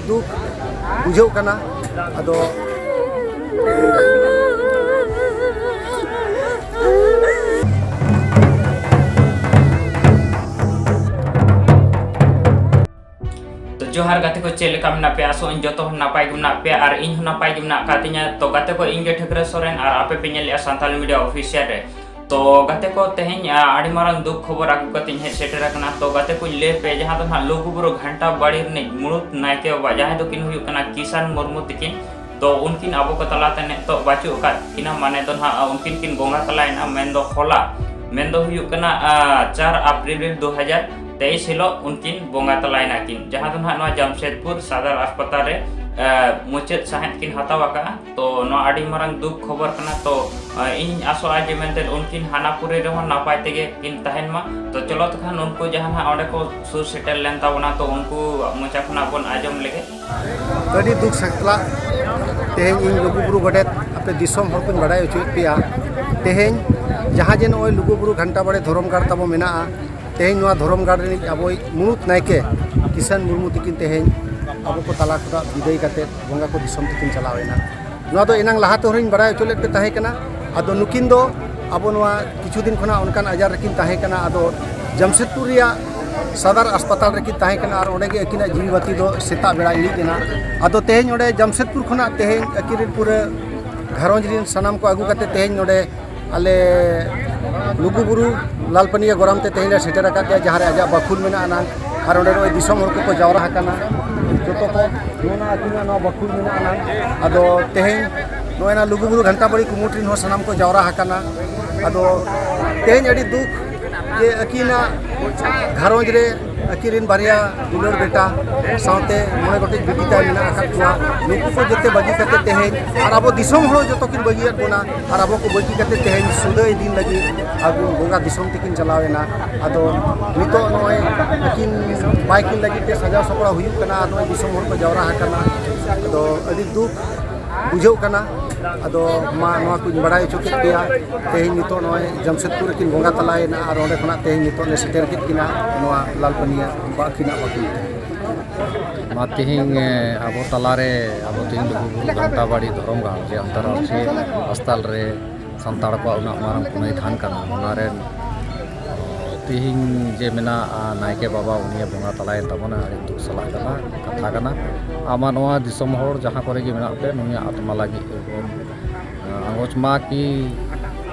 दुख बुझाव कना आदो जोहार गाते को चेलेका मना पे आसो इन जतो नापाय गुमना पे और इन नापाय गुमना कातिnya तो गाते को इंगे ठकरे सोरेन और आपे पे नेल सांताल मीडिया ऑफिशियल रे तो गाते को तेहें आड़ी मारंग दुख खबर आगु कतिन हे सेटर कना तो गाते को ले पे जहां तो ना लोगु बुरो घंटा बाड़ी ने मुरुत नायके बा जहां तो किन हुयु कना किसान मुर्मू तिकिन तो उनकिन आबो को तलाते ने तो बाचु का किना माने तो ना उनकिन किन गोंगा तलायना मेंदो होला मेंदो हुयु कना 4 अप्रैल 2023 हिलो उनकिन बोंगा तलायना किन जहां तो ना जमशेदपुर सदर अस्पताल रे मुचाद साहेब किन हतावाका तो नो आड़ी मारंग दुख खबर कना तो इन आसो आज मेंते उनकिन हानापुरे रे नापाय तेगे किन तहन मा तो चलो तखान उनको जहां ओडे को सुर सेटल लेन ताबना तो उनको मुचा खना बन आजम लेगे गडी दुख सकला तेहें इन लुगुबुरु गडेत आपे दिसम हर को बड़ाय उचित पिया तेहें जहां जे नय लुगुबुरु घंटा बड़े धरम गाड़ ताबो मेना तेहें नोआ धरम गाड़ रे अब मुनुत नायके किसान मुर्मू तिकिन तेहें अब को तला खुदा विदाय काते बोंगा को दिसम तिकिन चलावेना नोआ दो इनांग लाहाते हरिन बड़ाय उचलेत पे ताहे कना आदो नुकिन दो अब नोआ किछु दिन खना उनकान आजार रकिन ताहे कना आदो जमशेदपुर रिया सदर अस्पताल रकिन ताहे कना और ओडे गे अकिना जीवती दो सेता बेड़ा इड़ी देना आदो तेहें ओडे जमशेदपुर खना तेहें अकिरिन पूरे घरोंज रिन सनाम को आगु काते तेहें ओडे आले लुगुबुरु लालपनिया गरम ते तेहें सेटर आकादे जहां रे आजा बखुल मेना ना और ओडे नो दिसम हर को जावरा हकाना जतो को नोना अकिना नो बखुल मेना ना आदो तेहें नोना लुगुबुरु घंटा बड़ी कुमुट्रिन हो सनाम को जावरा हकाना आदो तेहें अड़ी दुख ये अकिना घरोंज रे अकिरिन बारिया दुलर बेटा साथे मोने गोटे बिटिता मेना आकाकुआ नुकु को जते बगी कते तेहें और अब दिसम हरो जतो किन बगियत बोना और अब को बगी कते तेहें सुदय दिन लगी अब बोंगा दिसम तिकिन चलावेना आदो नितो नोय अकिन बाइकिन लगी ते सजा सपड़ा हुयु कना आदो दिसम हर को जावरा हकाना आदो अदि दुख बुझाव कना आदो मा नोआ को बड़ाय चोके पिया तेहें नितो नोय जमशेदपुर किन बोंगा तलायना और ओंडे खना तेहें नितो ने सेटर कित किना नोआ लालपनिया बाकिना बाकी मा तेहें आबो तलारे आबो तेहें लुगुबुरु घंटा बाड़ी धरम गाड़ जे अंतरराष्ट्रीय अस्पताल रे संताड़ को उना मारंग पुनई थान कना उनारे तेहें जे मेना नायके बाबा उनिया बोंगा तलाय तबना अड़ी दुख सला कना कथा कना आमा नोआ दिसम हर जहां करे गे मेना पे नुया आत्मा लागी आंगोच मा की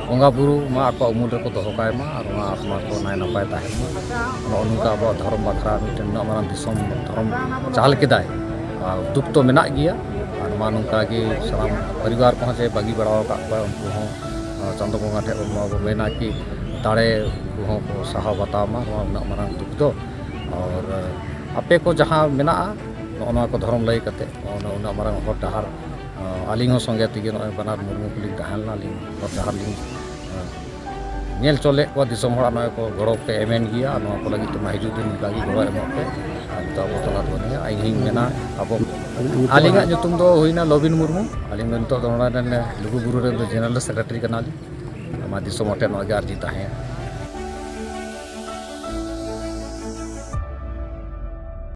बोंगा बुरु मा आको उमुल रे को दोहो काय मा और मा आत्मा को नाय नपाय ताहे मा उनका अब धर्म बखरा मिटन ना मारन दिसम धर्म चाल केदाय दुख तो मेना गिया और मा नुका की साम परिवार को जे बागी बड़ाव का उनको हो चंदो बोंगा ठे मा मेना की दाड़े को साहा बतामा ना मारन दुख दो और आपे को जहां मेना नोना को धर्म लय कते उना मारन हर डहार आलिंग हो संगे तिगे नय बनार मुर्मू कुली दहालना लिंग हर डहार लिंग नेल चले को दिसम हड़ा नय को गड़ो पे एमेन गिया नोआ को लगी तो हिजु दिन लागी गड़ो एमो पे तो अब तला बनिया आई हिंग मेना अब आलिंगा जुतुम दो होइना लबिन मुर्मू आलिंग तो नोना ने लुगुबुरु रे जनरल सेक्रेटरी कनाली मा दिसम हटे नो गार जीता है।